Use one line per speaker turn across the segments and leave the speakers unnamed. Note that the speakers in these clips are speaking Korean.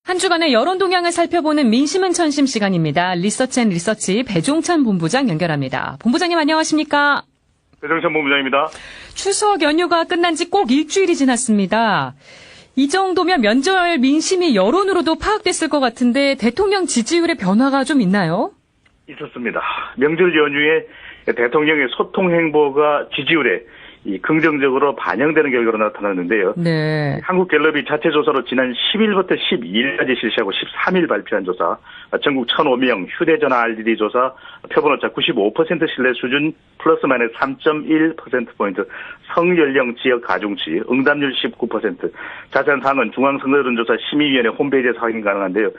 한 주간의 여론 동향을 살펴보는 민심은 천심 시간입니다. 리서치 배종찬 본부장 연결합니다. 본부장님 안녕하십니까?
배종찬 본부장입니다.
추석 연휴가 끝난 지 꼭 일주일이 지났습니다. 이 정도면 명절 민심이 여론으로도 파악됐을 것 같은데 대통령 지지율의 변화가 좀 있나요?
있었습니다. 명절 연휴에 대통령의 소통 행보가 지지율에 긍정적으로 반영되는 결과로 나타났는데요.
네.
한국갤럽이 자체 조사로 지난 10일부터 12일까지 실시하고 13일 발표한 조사, 전국 1,005명 휴대전화 RDD 조사, 표본오차 95% 신뢰 수준 플러스 마이너스 3.1%포인트, 성연령 지역 가중치, 응답률 19%, 자세한 사항은 중앙선거여론조사 심의위원회 홈페이지에서 확인 가능한데요.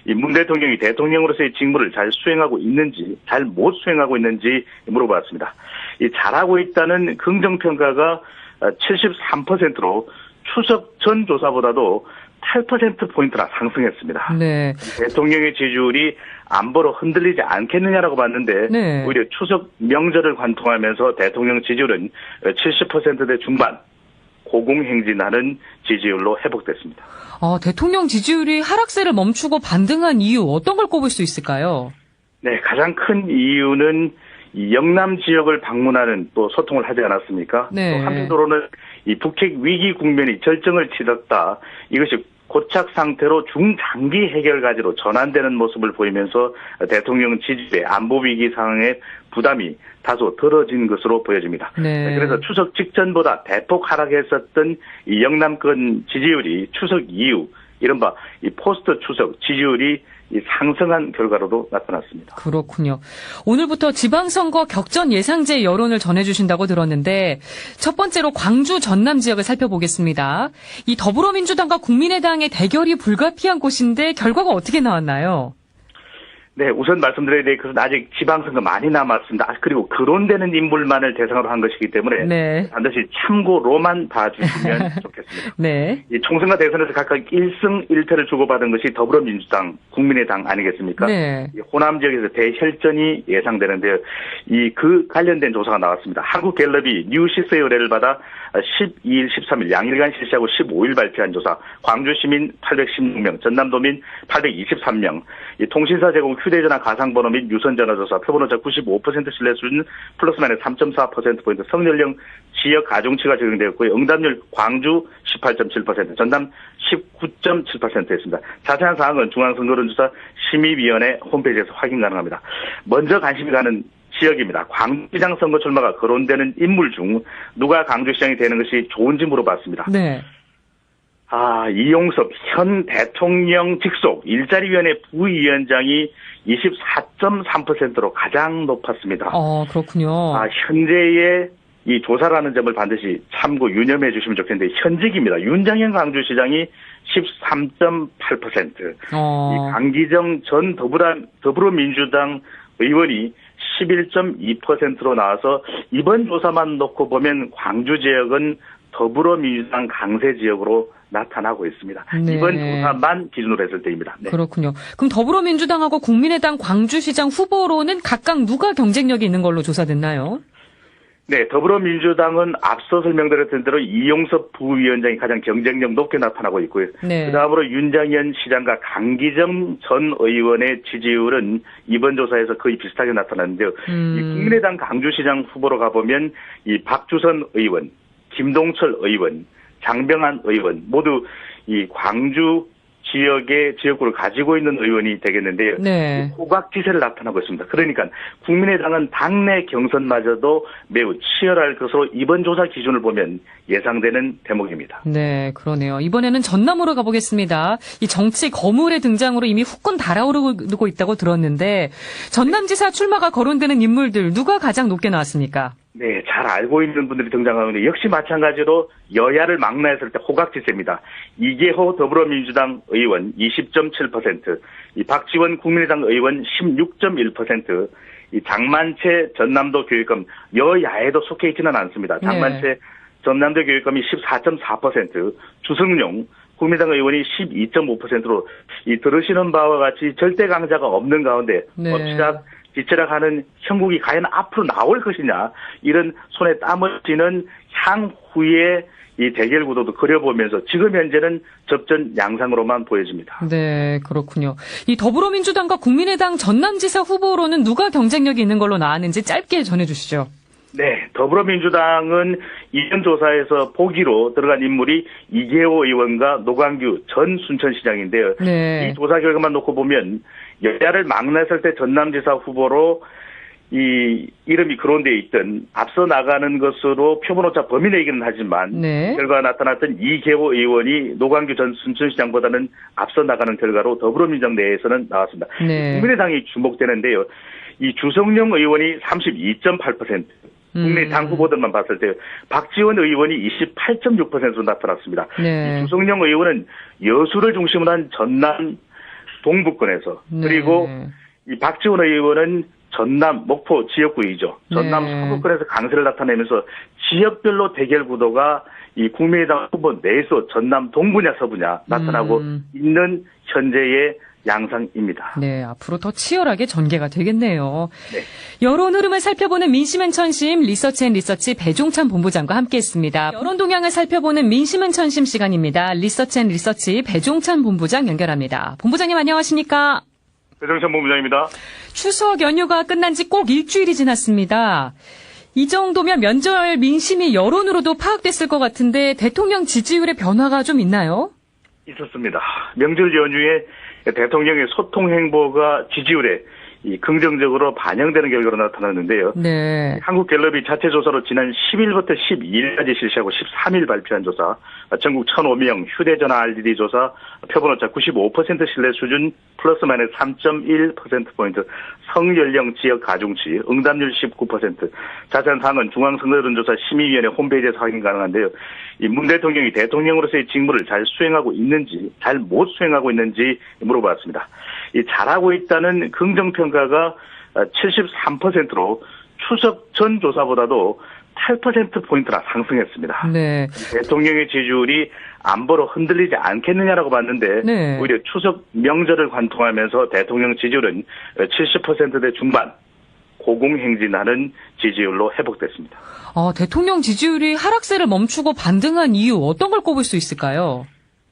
이 문 대통령이 대통령으로서의 직무를 잘 수행하고 있는지, 잘 못 수행하고 있는지 물어봤습니다. 이 잘하고 있다는 긍정평가가 73%로 추석 전 조사보다도 8%포인트나 상승했습니다.
네.
대통령의 지지율이 안보로 흔들리지 않겠느냐라고 봤는데
네.
오히려 추석 명절을 관통하면서 대통령 지지율은 70%대 중반 고공행진하는 지지율로 회복됐습니다.
대통령 지지율이 하락세를 멈추고 반등한 이유 어떤 걸 꼽을 수 있을까요?
네, 가장 큰 이유는 이 영남 지역을 방문하는 또 소통을 하지 않았습니까?
네.
또 한편으로는 이 북핵 위기 국면이 절정을 치렀다. 이것이 고착 상태로 중장기 해결과제로 전환되는 모습을 보이면서 대통령 지지율의 안보 위기 상황의 부담이 다소 덜어진 것으로 보여집니다.
네.
그래서 추석 직전보다 대폭 하락했었던 이 영남권 지지율이 추석 이후 이른바 이 포스트 추석 지지율이 상승한 결과로도 나타났습니다.
그렇군요. 오늘부터 지방선거 격전 예상제 여론을 전해주신다고 들었는데 첫 번째로 광주 전남 지역을 살펴보겠습니다. 이 더불어민주당과 국민의당의 대결이 불가피한 곳인데 결과가 어떻게 나왔나요?
네, 우선 말씀드려야 될 것은 아직 지방선거 많이 남았습니다. 그리고 거론되는 인물만을 대상으로 한 것이기 때문에
네.
반드시 참고로만 봐주시면 좋겠습니다.
네.
이 총선과 대선에서 각각 1승 1패를 주고받은 것이 더불어민주당, 국민의당 아니겠습니까?
네.
이 호남 지역에서 대혈전이 예상되는데요. 그 관련된 조사가 나왔습니다. 한국갤럽이 뉴시스의 의뢰를 받아 12일, 13일 양일간 실시하고 15일 발표한 조사, 광주시민 816명, 전남도민 823명, 이 통신사 제공 휴대전화 가상번호 및 유선전화 조사, 표본오차 95% 신뢰 수준 플러스 마이너스 3.4%포인트, 성연령 지역 가중치가 적용되었고요. 응답률 광주 18.7%, 전남 19.7%였습니다. 자세한 사항은 중앙선거론조사 심의위원회 홈페이지에서 확인 가능합니다. 먼저 관심이 가는 지역입니다. 광주시장 선거 출마가 거론되는 인물 중 누가 광주시장이 되는 것이 좋은지 물어봤습니다.
네.
이용섭 현 대통령 직속 일자리위원회 부위원장이 24.3%로 가장 높았습니다.
그렇군요.
현재의 이 조사라는 점을 반드시 참고 유념해 주시면 좋겠는데 현직입니다. 윤장현 광주시장이 13.8%, 이 강기정 전 더불어민주당 의원이 11.2%로 나와서 이번 조사만 놓고 보면 광주 지역은 더불어민주당 강세 지역으로 나타나고 있습니다.
네.
이번 조사만 기준으로 했을 때입니다. 네.
그렇군요. 그럼 더불어민주당하고 국민의당 광주시장 후보로는 각각 누가 경쟁력이 있는 걸로 조사됐나요?
네, 더불어민주당은 앞서 설명드렸던 대로 이용섭 부위원장이 가장 경쟁력 높게 나타나고 있고요.
네.
그다음으로 윤장현 시장과 강기정 전 의원의 지지율은 이번 조사에서 거의 비슷하게 나타났는데요. 이 국민의당 강주시장 후보로 가보면 이 박주선 의원, 김동철 의원, 장병환 의원 모두 이 광주 지역의 지역구를 가지고 있는 의원이 되겠는데요.
네.
호각지세를 나타나고 있습니다. 그러니까 국민의당은 당내 경선마저도 매우 치열할 것으로 이번 조사 기준을 보면 예상되는 대목입니다.
네, 그러네요. 이번에는 전남으로 가보겠습니다. 이 정치 거물의 등장으로 이미 후끈 달아오르고 있다고 들었는데 전남지사 출마가 거론되는 인물들 누가 가장 높게 나왔습니까?
네, 잘 알고 있는 분들이 등장하는데 역시 마찬가지로 여야를 망라했을 때 호각지세입니다. 이계호 더불어민주당 의원 20.7%, 이 박지원 국민의당 의원 16.1%, 이 장만채 전남도 교육감 여야에도 속해 있지는 않습니다. 장만채
네.
전남도 교육감이 14.4%, 주승용 국민의당 의원이 12.5%로 이 들으시는 바와 같이 절대 강자가 없는 가운데
네.
엎치락 뒤처락하는 형국이 과연 앞으로 나올 것이냐, 이런 손에 땀을 쥐는 향후에 이 대결 구도도 그려보면서 지금 현재는 접전 양상으로만 보여집니다.
네, 그렇군요. 이 더불어민주당과 국민의당 전남지사 후보로는 누가 경쟁력이 있는 걸로 나왔는지 짧게 전해주시죠.
네, 더불어민주당은 이전 조사에서 보기로 들어간 인물이 이계호 의원과 노광규 전 순천시장인데요.
네.
이 조사 결과만 놓고 보면 여야를 막론했을 때 전남지사 후보로 이 이름이 거론되어 있던 앞서 나가는 것으로 표본오차 범위 내기는 하지만
네.
결과가 나타났던 이계호 의원이 노광규 전 순천시장보다는 앞서 나가는 결과로 더불어민주당 내에서는 나왔습니다.
네.
국민의당이 주목되는데요. 이 주성영 의원이 32.8%, 국민의당 후보들만 봤을 때 박지원 의원이 28.6%로 나타났습니다.
네.
이 주성영 의원은 여수를 중심으로 한 전남 동부권에서 그리고 이 박지원 의원은 전남 목포 지역구이죠. 전남 서부권에서 강세를 나타내면서 지역별로 대결 구도가 이 국민의당 후보 내에서 전남 동부냐 서부냐 나타나고 있는 현재의 양상입니다.
네, 앞으로 더 치열하게 전개가 되겠네요.
네.
여론 흐름을 살펴보는 민심앤천심 리서치앤리서치 배종찬 본부장과 함께했습니다. 여론 동향을 살펴보는 민심앤천심 시간입니다. 리서치앤리서치 배종찬 본부장 연결합니다. 본부장님 안녕하십니까?
배종찬 본부장입니다.
추석 연휴가 끝난 지 꼭 일주일이 지났습니다. 이 정도면 면절 민심이 여론으로도 파악됐을 것 같은데 대통령 지지율의 변화가 좀 있나요?
있었습니다. 명절 연휴에 대통령의 소통 행보가 지지율에 이 긍정적으로 반영되는 결과로 나타났는데요.
네.
한국갤럽이 자체 조사로 지난 10일부터 12일까지 실시하고 13일 발표한 조사, 전국 1,005명 휴대전화 RDD 조사, 표본오차 95% 신뢰 수준 플러스 마이너스 3.1%포인트, 성연령 지역 가중치, 응답률 19%, 자세한 사항은 중앙선거여론조사 심의위원회 홈페이지에서 확인 가능한데요. 이 문 대통령이 대통령으로서의 직무를 잘 수행하고 있는지, 잘 못 수행하고 있는지 물어봤습니다. 이 잘하고 있다는 긍정평가가 73%로 추석 전 조사보다도 8%포인트나 상승했습니다.
네.
대통령의 지지율이 안보로 흔들리지 않겠느냐라고 봤는데
네.
오히려 추석 명절을 관통하면서 대통령 지지율은 70%대 중반 고공행진하는 지지율로 회복됐습니다.
대통령 지지율이 하락세를 멈추고 반등한 이유 어떤 걸 꼽을 수 있을까요?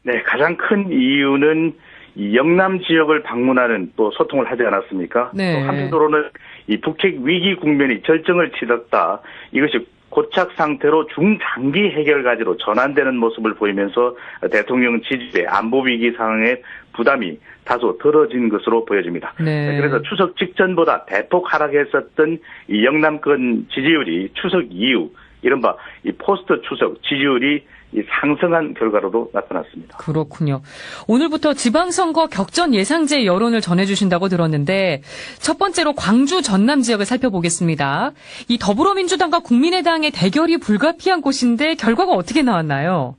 네, 가장 큰 이유는 이 영남 지역을 방문하는 또 소통을 하지 않았습니까?
네.
또 한편으로는 이 북핵 위기 국면이 절정을 치렀다. 이것이 고착 상태로 중장기 해결가지로 전환되는 모습을 보이면서 대통령 지지율의 안보 위기 상황의 부담이 다소 덜어진 것으로 보여집니다.
네.
그래서 추석 직전보다 대폭 하락했었던 이 영남권 지지율이 추석 이후 이른바 이 포스트 추석 지지율이 이 상승한 결과로도 나타났습니다.
그렇군요. 오늘부터 지방선거 격전 예상제 여론을 전해주신다고 들었는데 첫 번째로 광주 전남 지역을 살펴보겠습니다. 이 더불어민주당과 국민의당의 대결이 불가피한 곳인데 결과가 어떻게 나왔나요?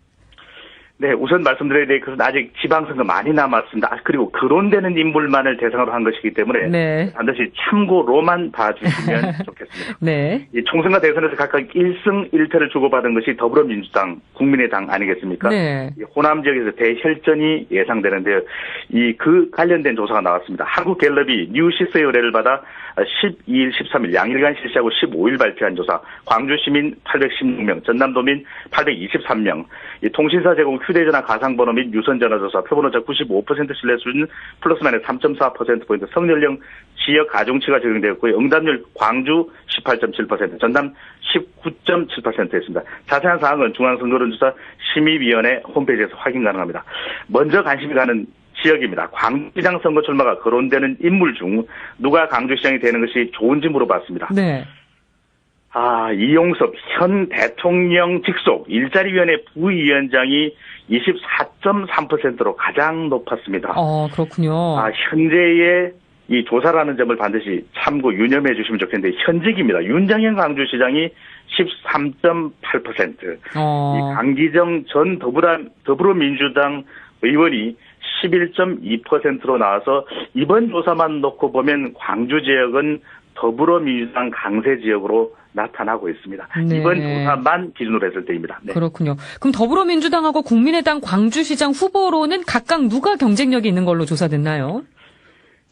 네, 우선 말씀드려야 될 것은 아직 지방선거 많이 남았습니다. 그리고 거론되는 인물만을 대상으로 한 것이기 때문에
네.
반드시 참고로만 봐주시면 좋겠습니다.
네.
이 총선과 대선에서 각각 1승 1패를 주고받은 것이 더불어민주당, 국민의당 아니겠습니까?
네.
이 호남 지역에서 대혈전이 예상되는데요. 그 관련된 조사가 나왔습니다. 한국갤럽이 뉴시스의 의뢰를 받아 12일, 13일 양일간 실시하고 15일 발표한 조사, 광주 시민 816명, 전남도민 823명, 이 통신사 제공 휴대전화 가상번호 및 유선전화 조사, 표본오차 95% 신뢰 수준 플러스 마이너스 3.4%포인트, 성연령 지역 가중치가 적용되었고요. 응답률 광주 18.7%, 전남 19.7%였습니다. 자세한 사항은 중앙선거론조사 심의위원회 홈페이지에서 확인 가능합니다. 먼저 관심이 가는 지역입니다. 광주시장 선거 출마가 거론되는 인물 중 누가 광주시장이 되는 것이 좋은지 물어봤습니다.
네.
이용섭 현 대통령 직속 일자리위원회 부위원장이 24.3%로 가장 높았습니다.
그렇군요.
현재의 이 조사라는 점을 반드시 참고 유념해 주시면 좋겠는데 현직입니다. 윤장현 광주시장이 13.8%, 이 강기정 전 더불어민주당 의원이 11.2%로 나와서 이번 조사만 놓고 보면 광주 지역은 더불어민주당 강세 지역으로 나타나고 있습니다.
네.
이번 조사만 기준으로 했을 때입니다. 네.
그렇군요. 그럼 더불어민주당하고 국민의당 광주시장 후보로는 각각 누가 경쟁력이 있는 걸로 조사됐나요?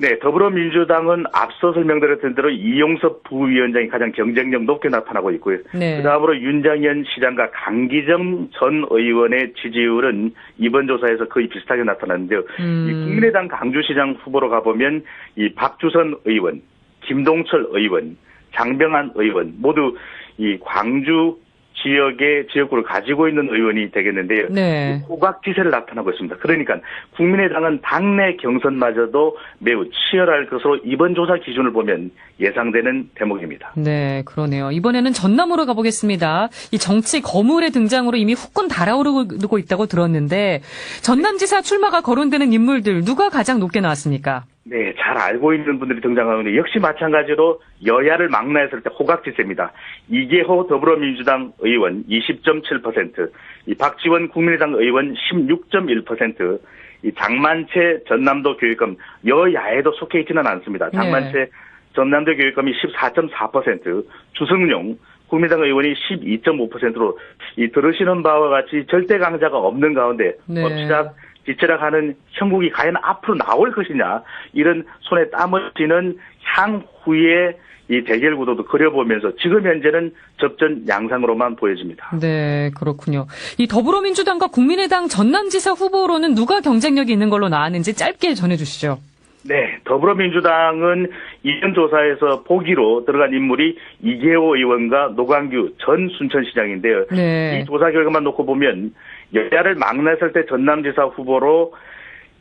네, 더불어민주당은 앞서 설명드렸던 대로 이용섭 부위원장이 가장 경쟁력 높게 나타나고 있고요.
네.
그다음으로 윤장현 시장과 강기정 전 의원의 지지율은 이번 조사에서 거의 비슷하게 나타났는데요. 이 국민의당 강주시장 후보로 가보면 이 박주선 의원, 김동철 의원, 장병환 의원 모두 이 광주 지역의 지역구를 가지고 있는 의원이 되겠는데요.
네.
호각지세를 나타나고 있습니다. 그러니까 국민의당은 당내 경선마저도 매우 치열할 것으로 이번 조사 기준을 보면 예상되는 대목입니다.
네, 그러네요. 이번에는 전남으로 가보겠습니다. 이 정치 거물의 등장으로 이미 후끈 달아오르고 있다고 들었는데 전남지사 출마가 거론되는 인물들 누가 가장 높게 나왔습니까?
네, 잘 알고 있는 분들이 등장하는데 역시 마찬가지로 여야를 망라했을 때 호각지세입니다. 이계호 더불어민주당 의원 20.7%, 이 박지원 국민의당 의원 16.1%, 이 장만채 전남도 교육감 여야에도 속해 있지는 않습니다. 장만채 전남도 교육감이 14.4%, 주성용 국민의당 의원이 12.5%로 이 들으시는 바와 같이 절대 강자가 없는 가운데 엎치락 뒤치락하는 형국이 과연 앞으로 나올 것이냐 이런 손에 땀을 쥐는 향후의 이 대결 구도도 그려보면서 지금 현재는 접전 양상으로만 보여집니다.
네, 그렇군요. 이 더불어민주당과 국민의당 전남지사 후보로는 누가 경쟁력이 있는 걸로 나왔는지 짧게 전해주시죠.
네, 더불어민주당은 이전 조사에서 보기로 들어간 인물이 이계호 의원과 노광규 전 순천시장인데요.
네.
이 조사 결과만 놓고 보면 여야를 막론했을 때 전남지사 후보로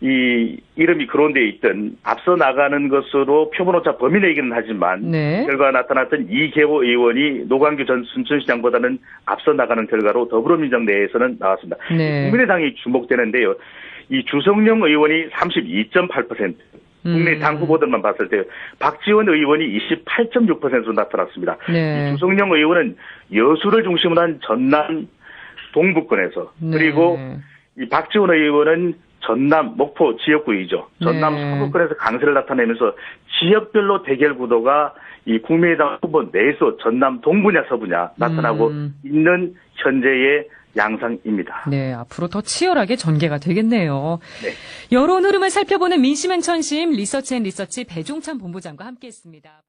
이 이름이 거론되어 있던 앞서 나가는 것으로 표본오차 범위 내기는 하지만 결과가 나타났던 이계호 의원이 노광규 전 순천시장보다는 앞서 나가는 결과로 더불어민주당 내에서는 나왔습니다. 국민의당이 주목되는데요. 이 주성용 의원이 32.8%, 국민의당 후보들만 봤을 때 박지원 의원이 28.6%로 나타났습니다. 이 주성용 의원은 여수를 지중심으로 한 전남 동부권에서 그리고 이 박지원 의원은 전남 목포 지역구이죠. 전남 서부권에서 강세를 나타내면서 지역별로 대결 구도가 이 국민의당 후보 내에서 전남 동부냐 서부냐 나타나고 있는 현재의 양상입니다.
네, 앞으로 더 치열하게 전개가 되겠네요.
네.
여론 흐름을 살펴보는 민심앤천심 리서치앤리서치 배종찬 본부장과 함께했습니다.